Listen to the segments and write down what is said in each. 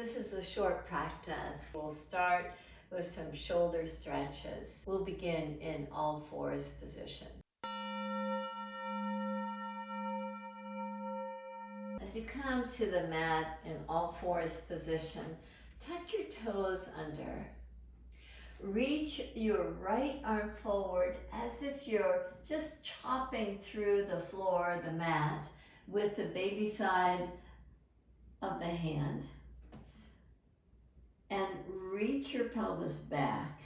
This is a short practice. We'll start with some shoulder stretches. We'll begin in all fours position. As you come to the mat in all fours position, tuck your toes under. Reach your right arm forward as if you're just chopping through the floor, the mat, with the baby side of the hand. And reach your pelvis back.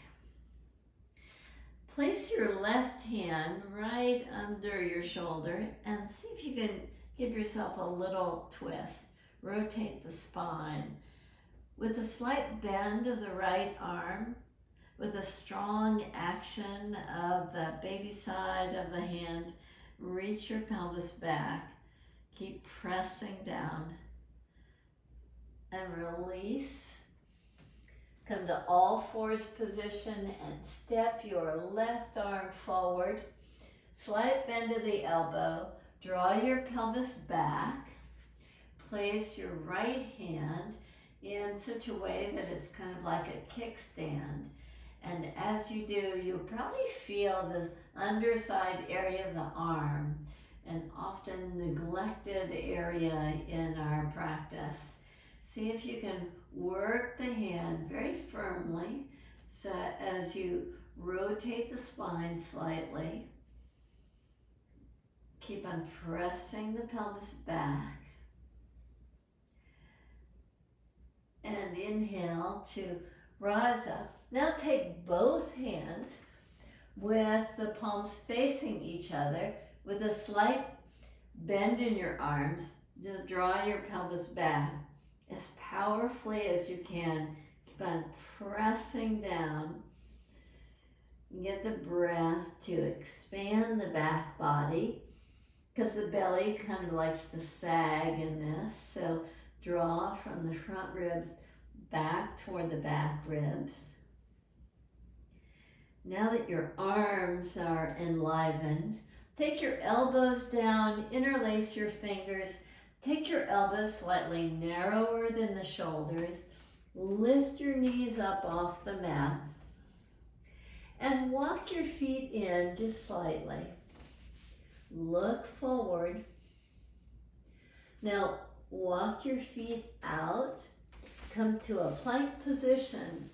Place your left hand right under your shoulder and see if you can give yourself a little twist. Rotate the spine. With a slight bend of the right arm, with a strong action of the baby side of the hand, reach your pelvis back. Keep pressing down. And release. Come to all fours position and step your left arm forward. Slight bend of the elbow. Draw your pelvis back. Place your right hand in such a way that it's kind of like a kickstand. And as you do, you'll probably feel this underside area of the arm, an often neglected area in our practice. See if you can work the hand very firmly so as you rotate the spine slightly. Keep on pressing the pelvis back. And inhale to rise up. Now take both hands with the palms facing each other with a slight bend in your arms. Just draw your pelvis back as powerfully as you can. Keep on pressing down. Get the breath to expand the back body because the belly kind of likes to sag in this. So draw from the front ribs back toward the back ribs. Now that your arms are enlivened, take your elbows down, interlace your fingers. Take your elbows slightly narrower than the shoulders. Lift your knees up off the mat. And walk your feet in just slightly. Look forward. Now walk your feet out. Come to a plank position.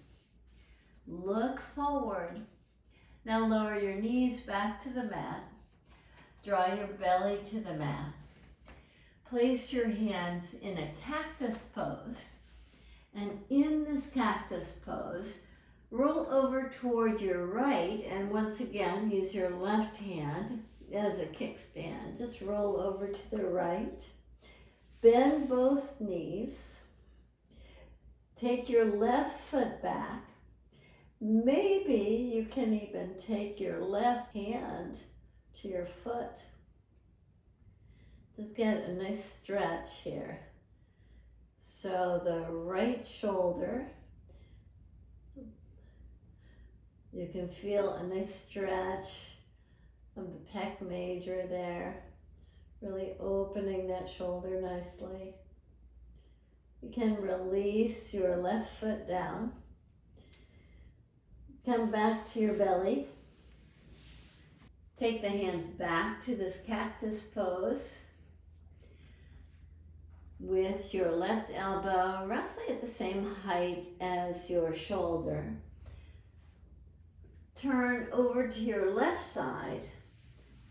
Look forward. Now lower your knees back to the mat. Draw your belly to the mat. Place your hands in a cactus pose. And in this cactus pose, roll over toward your right and once again use your left hand as a kickstand. Just roll over to the right. Bend both knees. Take your left foot back. Maybe you can even take your left hand to your foot. Just get a nice stretch here. So the right shoulder, you can feel a nice stretch of the pec major there, really opening that shoulder nicely. You can release your left foot down. Come back to your belly. Take the hands back to this cactus pose with your left elbow roughly at the same height as your shoulder. Turn over to your left side.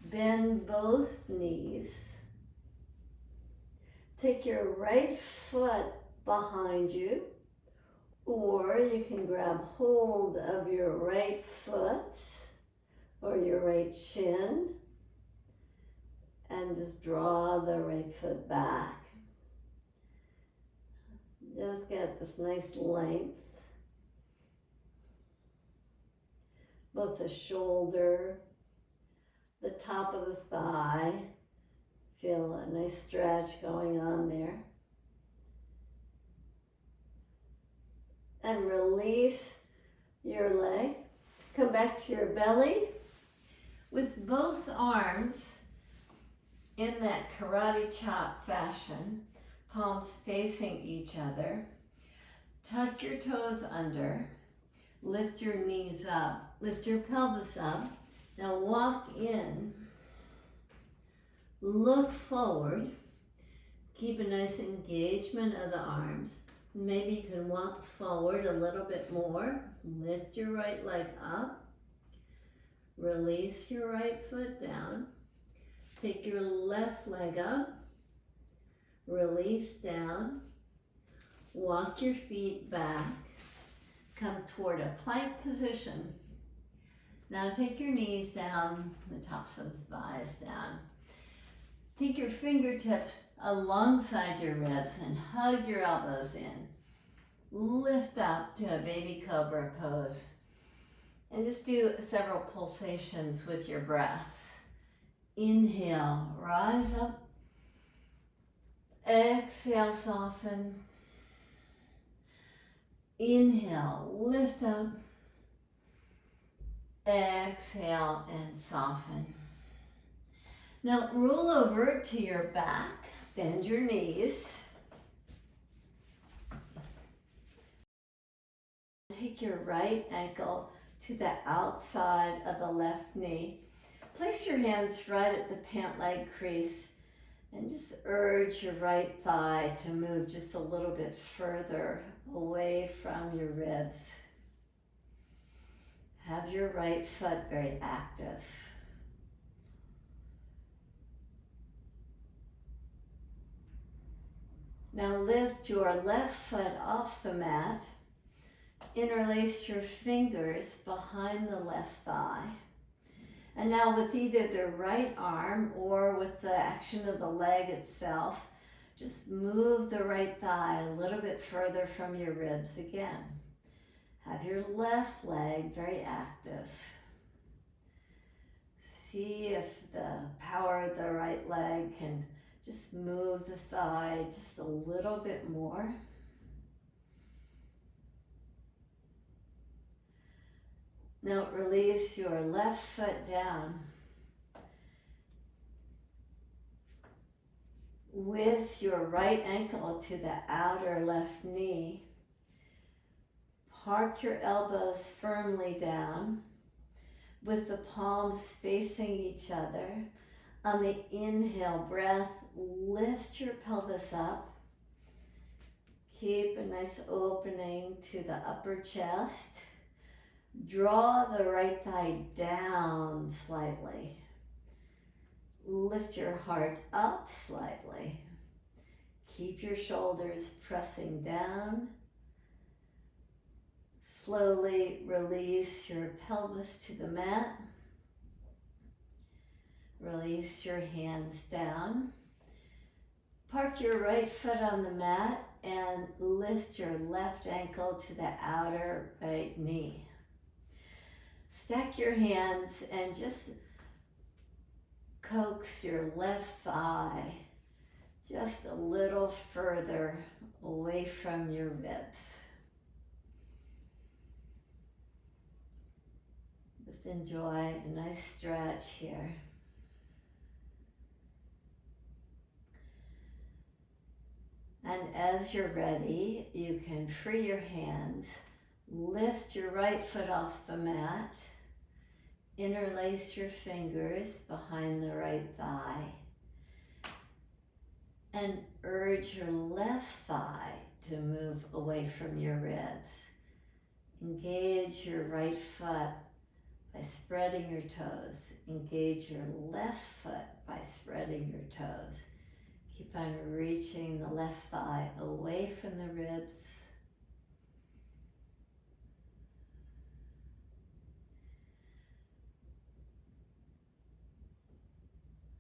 Bend both knees. Take your right foot behind you, or you can grab hold of your right foot or your right shin and just draw the right foot back. Just get this nice length. Both the shoulder, the top of the thigh. Feel a nice stretch going on there. And release your leg. Come back to your belly with both arms in that karate chop fashion, palms facing each other. Tuck your toes under. Lift your knees up. Lift your pelvis up. Now walk in. Look forward. Keep a nice engagement of the arms. Maybe you can walk forward a little bit more. Lift your right leg up. Release your right foot down. Take your left leg up. Release down. Walk your feet back. Come toward a plank position. Now take your knees down, the tops of the thighs down. Take your fingertips alongside your ribs and hug your elbows in. Lift up to a baby cobra pose. And just do several pulsations with your breath. Inhale, rise up. Exhale, soften. Inhale, lift up. Exhale and soften. Now roll over to your back, bend your knees. Take your right ankle to the outside of the left knee. Place your hands right at the pant leg crease and just urge your right thigh to move just a little bit further away from your ribs. Have your right foot very active. Now lift your left foot off the mat. Interlace your fingers behind the left thigh. And now with either the right arm or with the action of the leg itself, just move the right thigh a little bit further from your ribs again. Have your left leg very active. See if the power of the right leg can just move the thigh just a little bit more. Now release your left foot down. With your right ankle to the outer left knee, park your elbows firmly down with the palms facing each other. On the inhale breath, lift your pelvis up. Keep a nice opening to the upper chest. Draw the right thigh down slightly. Lift your heart up slightly. Keep your shoulders pressing down. Slowly release your pelvis to the mat. Release your hands down. Park your right foot on the mat and lift your left ankle to the outer right knee. Stack your hands and just coax your left thigh just a little further away from your ribs. Just enjoy a nice stretch here. And as you're ready, you can free your hands, lift your right foot off the mat, interlace your fingers behind the right thigh, and urge your left thigh to move away from your ribs. Engage your right foot by spreading your toes. Engage your left foot by spreading your toes. Keep on reaching the left thigh away from the ribs.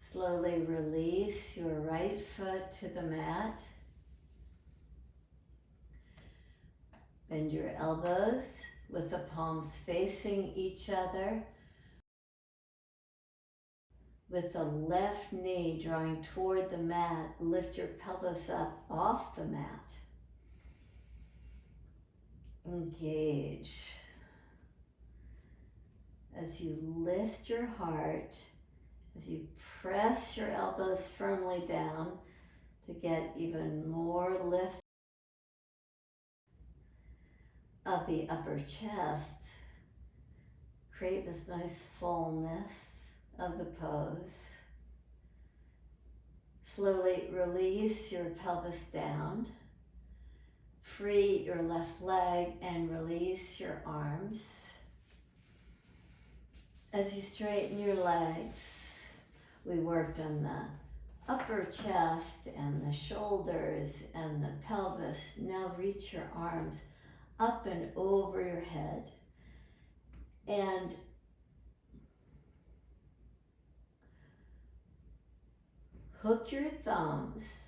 Slowly release your right foot to the mat. Bend your elbows with the palms facing each other. With the left knee drawing toward the mat, lift your pelvis up off the mat. Engage. As you lift your heart, as you press your elbows firmly down to get even more lift. of the upper chest, create this nice fullness of the pose. Slowly release your pelvis down. Free your left leg and release your arms. As you straighten your legs, we worked on the upper chest and the shoulders and the pelvis. Now reach your arms up and over your head. And hook your thumbs.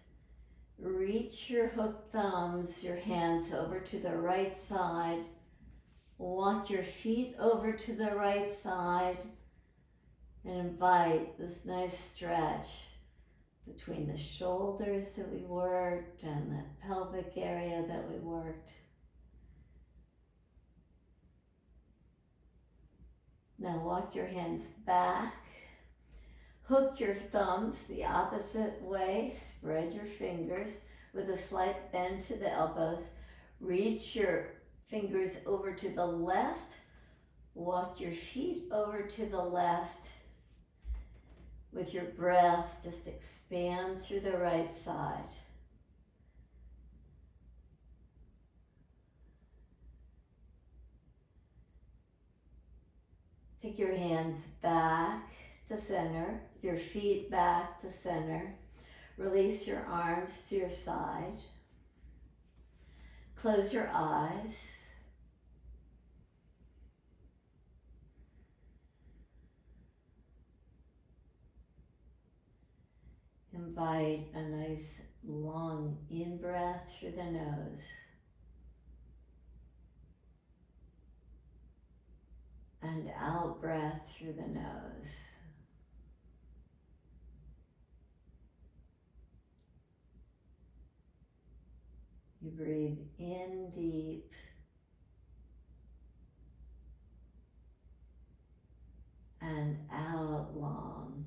Reach your hooked thumbs, your hands over to the right side. Walk your feet over to the right side and invite this nice stretch between the shoulders that we worked and the pelvic area that we worked. Now walk your hands back. Hook your thumbs the opposite way. Spread your fingers with a slight bend to the elbows. Reach your fingers over to the left. Walk your feet over to the left. With your breath, just expand through the right side. Take your hands back to center, your feet back to center. Release your arms to your side. Close your eyes. Invite a nice long in-breath through the nose. And out breath through the nose. You breathe in deep and out long.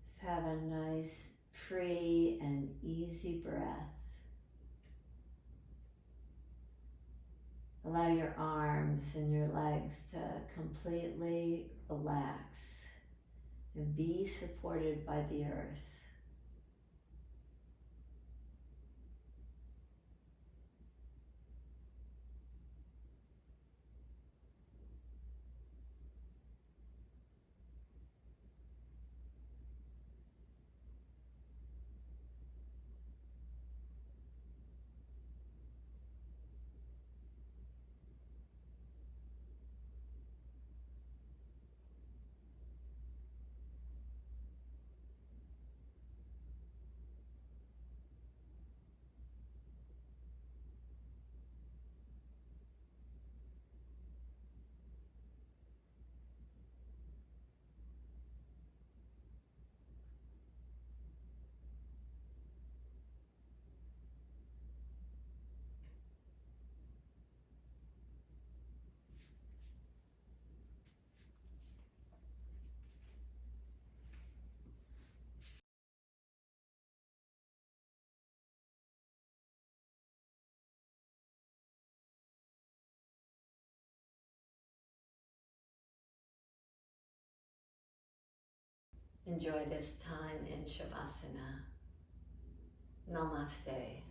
Just have a nice, free and easy breath. Allow your arms and your legs to completely relax and be supported by the earth. Enjoy this time in Savasana. Namaste.